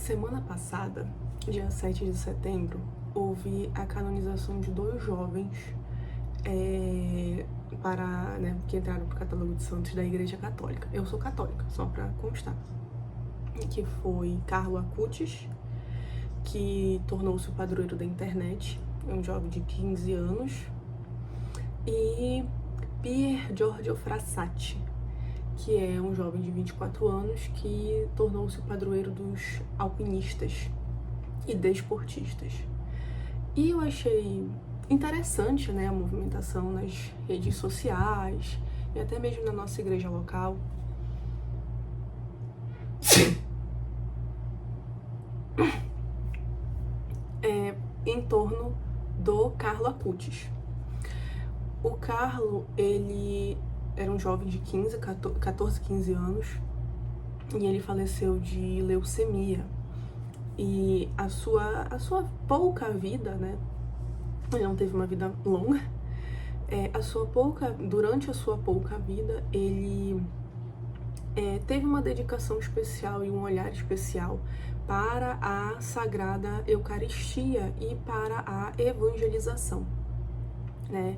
Semana passada, dia 7 de setembro, houve a canonização de 2 jovens que entraram para o catálogo de santos da Igreja Católica. Eu sou católica, só para constar. Que foi Carlo Acutis, que tornou-se o padroeiro da internet, é um jovem de 15 anos, e Pier Giorgio Frassati, que é um jovem de 24 anos que tornou-se o padroeiro dos alpinistas e desportistas. E eu achei interessante, né, a movimentação nas redes sociais e até mesmo na nossa igreja local. Em torno do Carlo Acutis. O Carlo, ele era um jovem de 14, 15 anos e ele faleceu de leucemia. E a sua pouca vida, né, ele não teve uma vida longa, durante a sua pouca vida, ele teve uma dedicação especial e um olhar especial para a Sagrada Eucaristia e para a evangelização, né?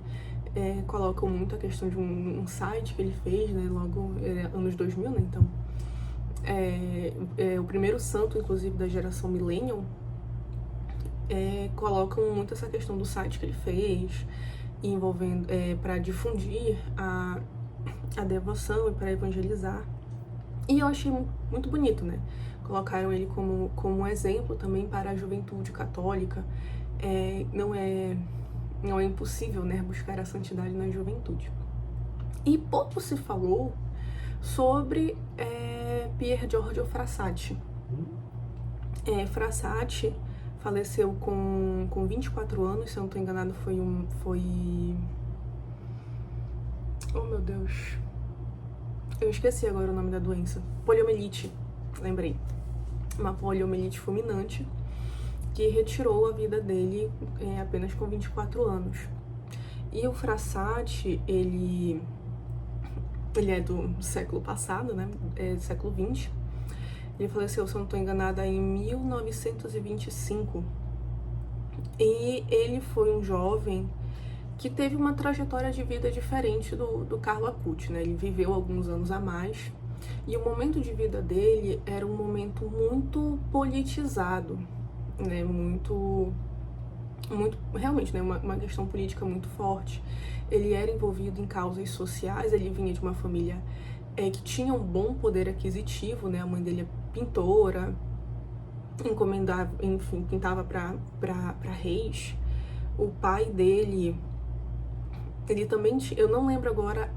Colocam muito a questão de um site que ele fez, né, logo anos 2000, né, então o primeiro santo, inclusive, da geração Millennium, colocam muito essa questão do site que ele fez, envolvendo para difundir a devoção e para evangelizar. E eu achei muito bonito, né? Colocaram ele como um exemplo também para a juventude católica. Não é impossível, né, buscar a santidade na juventude. E pouco se falou sobre Pier Giorgio Frassati. Frassati faleceu com 24 anos, se eu não estou enganado, oh meu Deus, eu esqueci agora o nome da doença. Poliomielite, lembrei. Uma poliomielite fulminante que retirou a vida dele apenas com 24 anos. E o Frassati, ele é do século passado, né? Do século XX. Ele faleceu, se eu não estou enganada, em 1925. E ele foi um jovem que teve uma trajetória de vida diferente do Carlo Acutis, né? Ele viveu alguns anos a mais. E o momento de vida dele era um momento muito politizado, né? Realmente, né? Uma questão política muito forte. Ele era envolvido em causas sociais, ele vinha de uma família que tinha um bom poder aquisitivo, né? A mãe dele é pintora, encomendava, enfim, pintava para reis. O pai dele, ele também, eu não lembro agora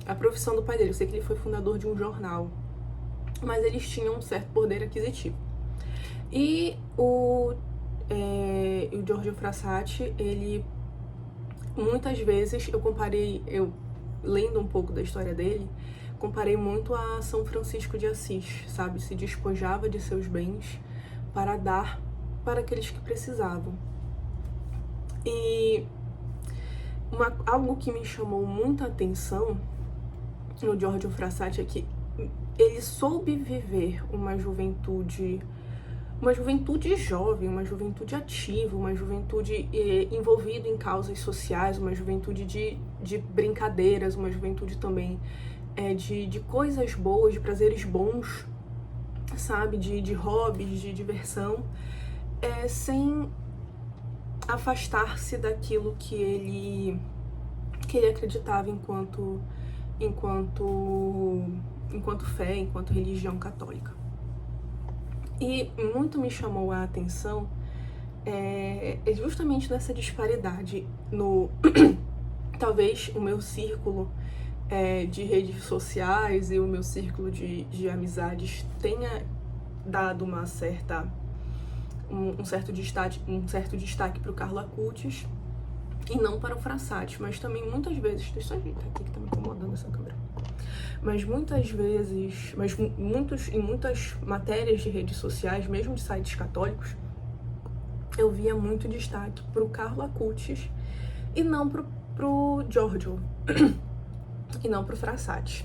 a profissão do pai dele, eu sei que ele foi fundador de um jornal, mas eles tinham um certo poder aquisitivo. E o Giorgio Frassati, ele, muitas vezes, eu lendo um pouco da história dele, comparei muito a São Francisco de Assis, sabe? Se despojava de seus bens para dar para aqueles que precisavam. E algo que me chamou muita atenção no Giorgio Frassati é que ele soube viver uma juventude jovem, uma juventude ativa, uma juventude envolvida em causas sociais, uma juventude de brincadeiras, uma juventude também de coisas boas, de prazeres bons, sabe, de hobbies, de diversão, sem afastar-se daquilo que ele acreditava enquanto fé, enquanto religião católica. E muito me chamou a atenção justamente nessa disparidade talvez o meu círculo de redes sociais e o meu círculo de amizades tenha dado um certo destaque para o Carlo Acutis e não para o Frassati, mas também muitas vezes, deixa eu ajeitar aqui que tá me incomodando essa câmera, mas muitas vezes, em muitas matérias de redes sociais, mesmo de sites católicos, eu via muito destaque para o Carlo Acutis e não pro Giorgio, e não pro Frassati.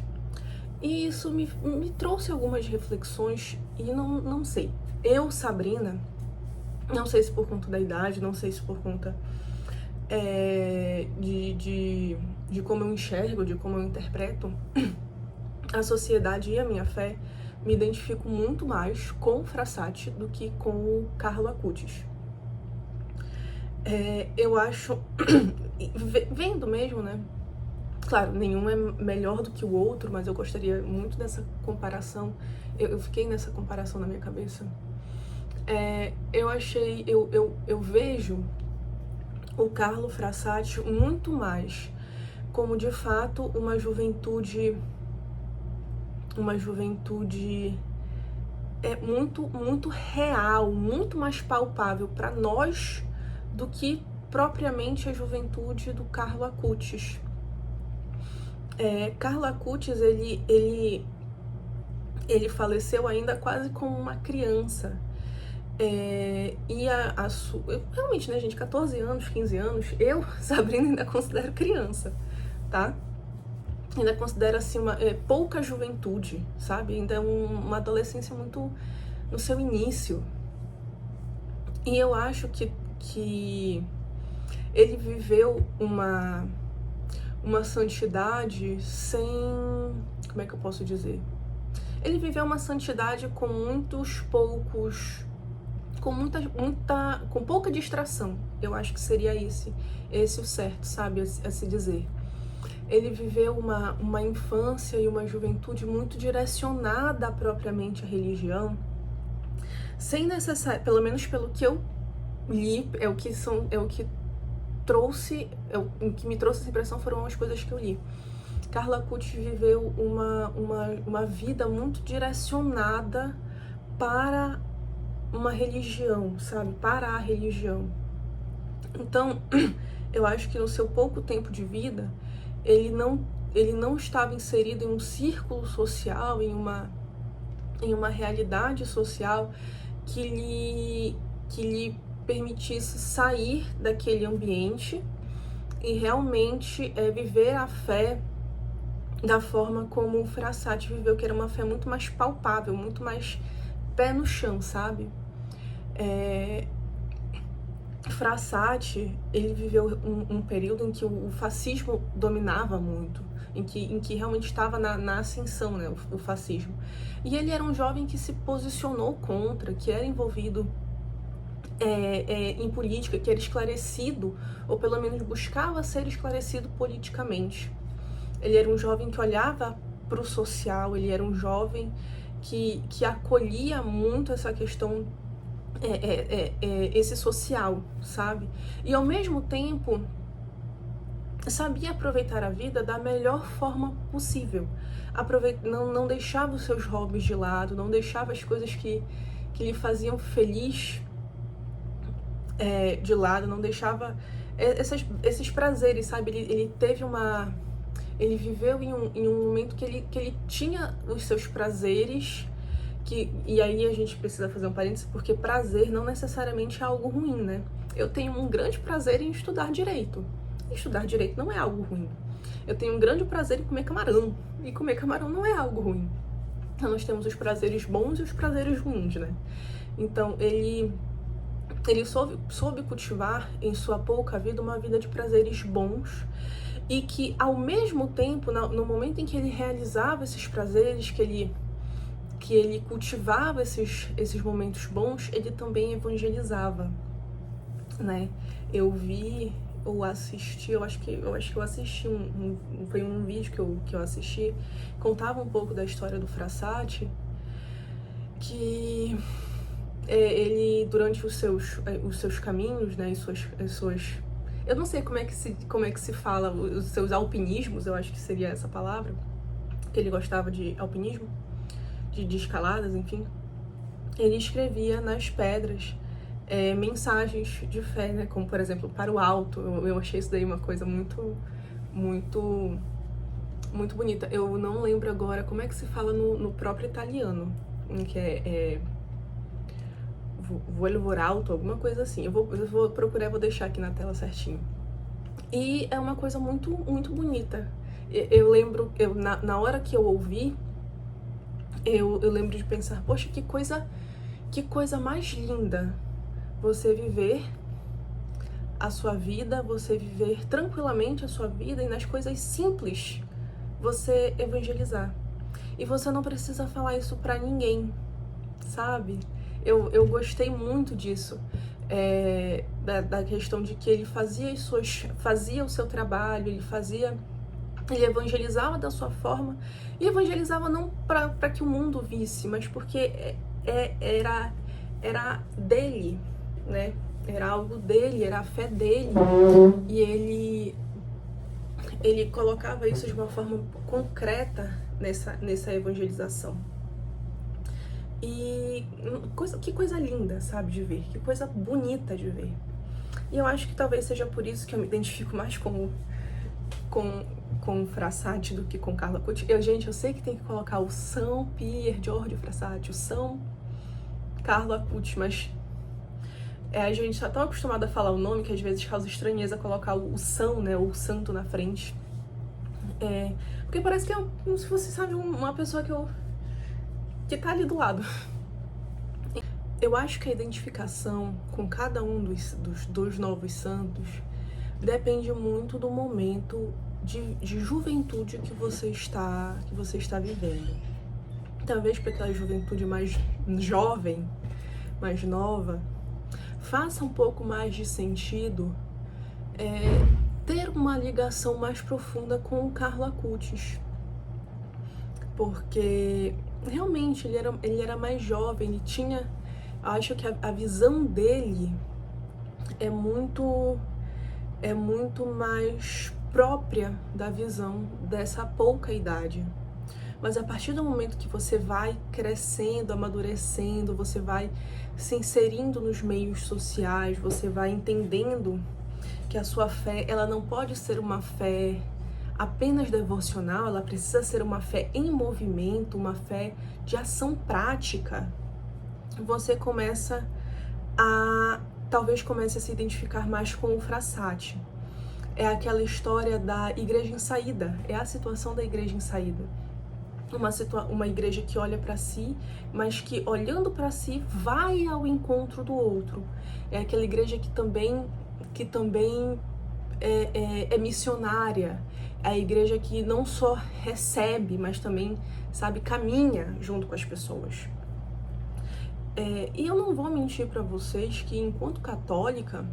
E isso me trouxe algumas reflexões e não sei. Eu, Sabrina, não sei se por conta da idade, não sei se por conta de como eu enxergo, de como eu interpreto a sociedade e a minha fé, me identifico muito mais com o Frassati do que com o Carlo Acutis. Eu acho, vendo mesmo, né? Claro, nenhum é melhor do que o outro, mas eu gostaria muito dessa comparação. Eu fiquei nessa comparação na minha cabeça. Eu vejo o Carlo Frassati muito mais como, de fato, uma juventude muito real, muito mais palpável para nós do que propriamente a juventude do Carlo Acutis. Carlo Acutis, ele faleceu ainda quase como uma criança. Realmente, né, gente, 14 anos, 15 anos, eu, Sabrina, ainda considero criança, tá? Ainda considero, assim, pouca juventude, sabe? Ainda é uma adolescência muito no seu início. E eu acho que ele viveu uma santidade sem... Como é que eu posso dizer? Ele viveu uma santidade com com pouca distração. Eu acho que seria esse o certo, sabe, a se dizer. Ele viveu uma infância e uma juventude muito direcionada propriamente à religião, sem necessário, pelo menos pelo que eu li, o que me trouxe essa impressão foram as coisas que eu li. Carlo Acutis viveu uma vida muito direcionada para uma religião, sabe? Para a religião. Então, eu acho que no seu pouco tempo de vida, ele não estava inserido em um círculo social, em uma realidade social que lhe permitisse sair daquele ambiente e realmente viver a fé da forma como o Frassati viveu, que era uma fé muito mais palpável, muito mais pé no chão, sabe? Frassati, ele viveu um período em que o fascismo dominava muito, em que realmente estava na ascensão, né, o fascismo. E ele era um jovem que se posicionou contra, que era envolvido em política, que era esclarecido, ou pelo menos buscava ser esclarecido politicamente. Ele era um jovem que olhava para o social, ele era um jovem que acolhia muito essa questão, esse social, sabe? E ao mesmo tempo sabia aproveitar a vida da melhor forma possível. Não deixava os seus hobbies de lado, não deixava as coisas que lhe faziam feliz de lado, não deixava esses prazeres, sabe? Ele viveu em um momento que ele tinha os seus prazeres, e aí a gente precisa fazer um parênteses, porque prazer não necessariamente é algo ruim, né? Eu tenho um grande prazer em estudar direito. Estudar direito não é algo ruim. Eu tenho um grande prazer em comer camarão, e comer camarão não é algo ruim. Então nós temos os prazeres bons e os prazeres ruins, né? Então ele soube cultivar em sua pouca vida uma vida de prazeres bons, e que ao mesmo tempo, no momento em que ele realizava esses prazeres, que ele cultivava esses momentos bons, ele também evangelizava, né? Eu assisti, eu acho que eu assisti foi um vídeo que eu assisti, contava um pouco da história do Frassati, que ele, durante os seus caminhos, né, as suas eu não sei como é que se fala, os seus alpinismos, eu acho que seria essa palavra, que ele gostava de alpinismo, de escaladas, enfim. Ele escrevia nas pedras mensagens de fé, né, como, por exemplo, para o alto. Eu achei isso daí uma coisa muito, muito, muito bonita. Eu não lembro agora como é que se fala no próprio italiano, que é Volevo alto, alguma coisa assim. Eu vou procurar, vou deixar aqui na tela certinho. E é uma coisa muito, muito bonita. Eu lembro, na hora que eu ouvi, eu lembro de pensar, poxa, que coisa mais linda você viver a sua vida, você viver tranquilamente a sua vida e nas coisas simples você evangelizar. E você não precisa falar isso pra ninguém, sabe? Eu gostei muito disso, da questão de que ele fazia o seu trabalho, ele evangelizava da sua forma, e evangelizava não para que o mundo visse, mas porque era dele, né? Era algo dele, era a fé dele, e ele colocava isso de uma forma concreta nessa evangelização. E que coisa linda, sabe, de ver, que coisa bonita de ver. E eu acho que talvez seja por isso que eu me identifico mais com Frassati do que com Carlo Acutis. Gente, eu sei que tem que colocar o São Pier Giorgio Frassati, o São Carlo Acutis, mas a gente tá tão acostumado a falar o nome que às vezes causa estranheza colocar o São, né, ou o santo na frente. Porque parece que é como se fosse, sabe, uma pessoa que tá ali do lado. Eu acho que a identificação com cada um dos novos santos depende muito do momento de juventude que você está vivendo. Talvez para aquela juventude mais jovem, mais nova, faça um pouco mais de sentido ter uma ligação mais profunda com o Carlo Acutis. Porque realmente ele era mais jovem, ele tinha... Acho que a visão dele é muito mais própria da visão dessa pouca idade. Mas a partir do momento que você vai crescendo, amadurecendo, você vai se inserindo nos meios sociais, você vai entendendo que a sua fé, ela não pode ser uma fé apenas devocional, ela precisa ser uma fé em movimento, uma fé de ação prática. Você talvez comece a se identificar mais com o Frassati. É aquela história da igreja em saída, é a situação da igreja em saída. Uma igreja que olha para si, mas que olhando para si vai ao encontro do outro. É aquela igreja que também é missionária. É a igreja que não só recebe, mas também, sabe, caminha junto com as pessoas. E eu não vou mentir para vocês que, enquanto católica,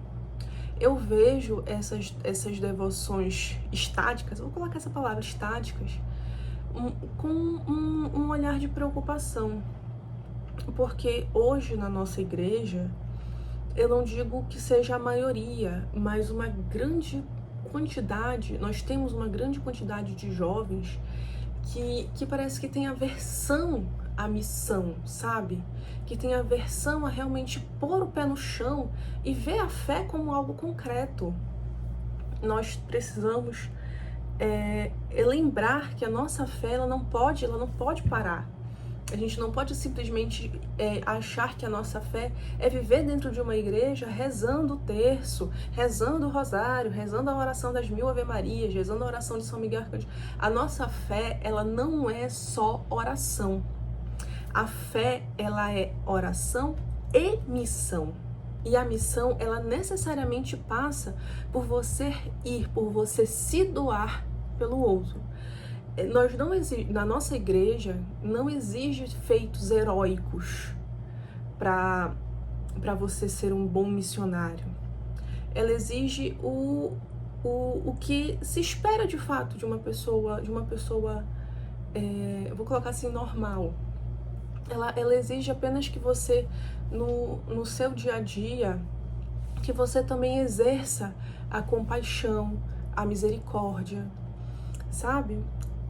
eu vejo essas devoções estáticas, eu vou colocar essa palavra, estáticas, com um olhar de preocupação. Porque hoje na nossa igreja, eu não digo que seja a maioria, mas uma grande quantidade, nós temos uma grande quantidade de jovens que parece que tem aversão à missão, sabe? Que tem aversão a realmente pôr o pé no chão e ver a fé como algo concreto. Nós precisamos lembrar que a nossa fé ela não pode parar. A gente não pode simplesmente achar que a nossa fé é viver dentro de uma igreja rezando o terço, rezando o rosário, rezando a oração das 1000 Ave-Marias, rezando a oração de São Miguel Arcanjo. A nossa fé, ela não é só oração. A fé, ela é oração e missão. E a missão, ela necessariamente passa por você ir, por você se doar pelo outro. Na nossa igreja, não exige feitos heróicos para você ser um bom missionário. Ela exige o que se espera de fato de uma pessoa, eu vou colocar assim, normal. Ela exige apenas que você, no seu dia a dia, que você também exerça a compaixão, a misericórdia, sabe?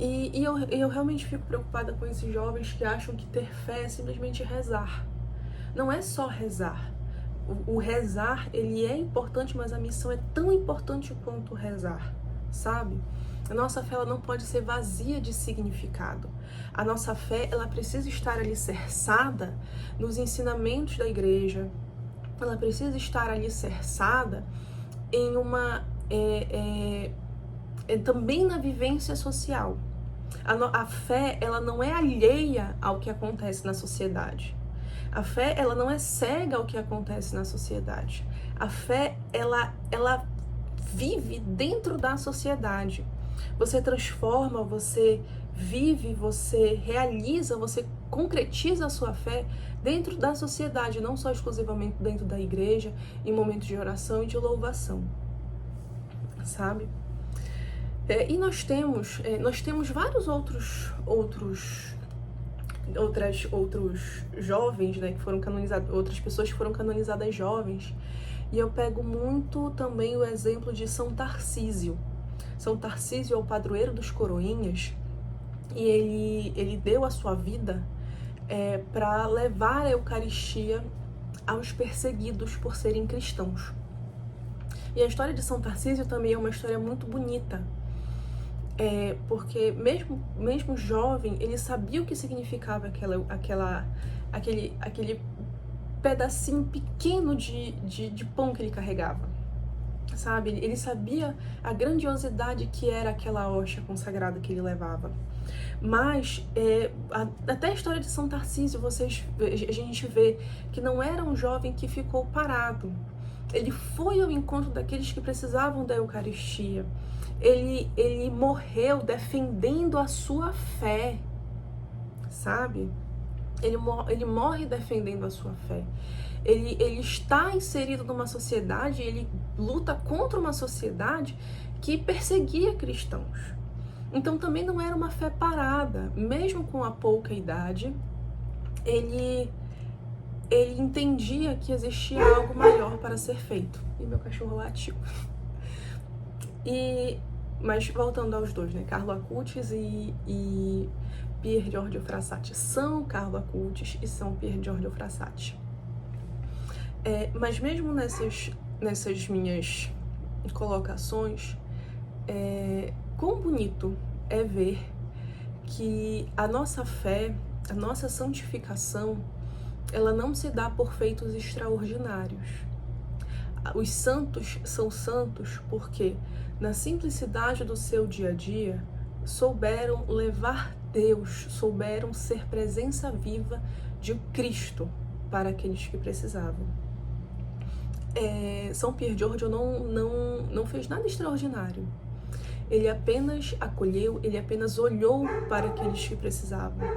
E eu realmente fico preocupada com esses jovens que acham que ter fé é simplesmente rezar. Não é só rezar. O rezar, ele é importante, mas a missão é tão importante quanto rezar, sabe? A nossa fé ela não pode ser vazia de significado. A nossa fé ela precisa estar alicerçada nos ensinamentos da igreja. Ela precisa estar alicerçada em também na vivência social. A fé, ela não é alheia ao que acontece na sociedade. A fé, ela não é cega ao que acontece na sociedade. A fé, ela vive dentro da sociedade. Você transforma, você vive, você realiza, você concretiza a sua fé dentro da sociedade, não só exclusivamente dentro da igreja, em momentos de oração e de louvação, sabe? E nós temos vários outros jovens, né, que foram canonizados, outras pessoas que foram canonizadas jovens, e eu pego muito também o exemplo de São Tarcísio. São Tarcísio é o padroeiro dos coroinhas, e ele deu a sua vida para levar a Eucaristia aos perseguidos por serem cristãos. E a história de São Tarcísio também é uma história muito bonita, porque mesmo jovem, ele sabia o que significava aquele pedacinho pequeno de pão que ele carregava, sabe? Ele sabia a grandiosidade que era aquela hóstia consagrada que ele levava. Mas até a história de São Tarcísio, a gente vê que não era um jovem que ficou parado. Ele foi ao encontro daqueles que precisavam da Eucaristia. Ele morreu defendendo a sua fé, sabe? Ele morre defendendo a sua fé. Ele está inserido numa sociedade, ele luta contra uma sociedade que perseguia cristãos. Então também não era uma fé parada. Mesmo com a pouca idade, ele entendia que existia algo maior para ser feito. E meu cachorro latiu. Mas voltando aos dois, né? Carlo Acutis e Pier Giorgio Frassati. São Carlo Acutis e São Pier Giorgio Frassati. Mas mesmo nessas minhas colocações, quão bonito é ver que a nossa fé, a nossa santificação, ela não se dá por feitos extraordinários. Os santos são santos porque, na simplicidade do seu dia a dia, souberam levar Deus, souberam ser presença viva de Cristo para aqueles que precisavam. São Pier Giorgio não fez nada extraordinário. Ele apenas acolheu, ele apenas olhou para aqueles que precisavam.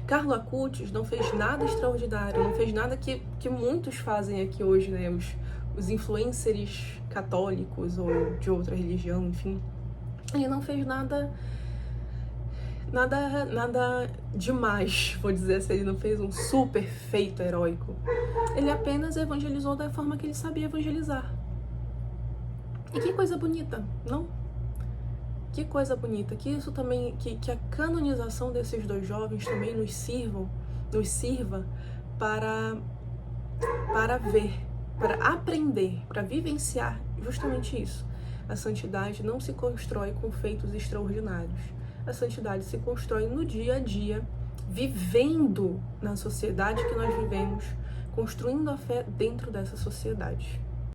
Carlo Acutis não fez nada extraordinário, não fez nada que muitos fazem aqui hoje, né? Os influencers católicos ou de outra religião, enfim. Ele não fez nada demais, vou dizer assim, ele não fez um super feito heróico. Ele apenas evangelizou da forma que ele sabia evangelizar. E que coisa bonita, não? Que coisa bonita, que isso também, que a canonização desses dois jovens também nos sirva para ver, para aprender, para vivenciar justamente isso. A santidade não se constrói com feitos extraordinários. A santidade se constrói no dia a dia, vivendo na sociedade que nós vivemos, construindo a fé dentro dessa sociedade.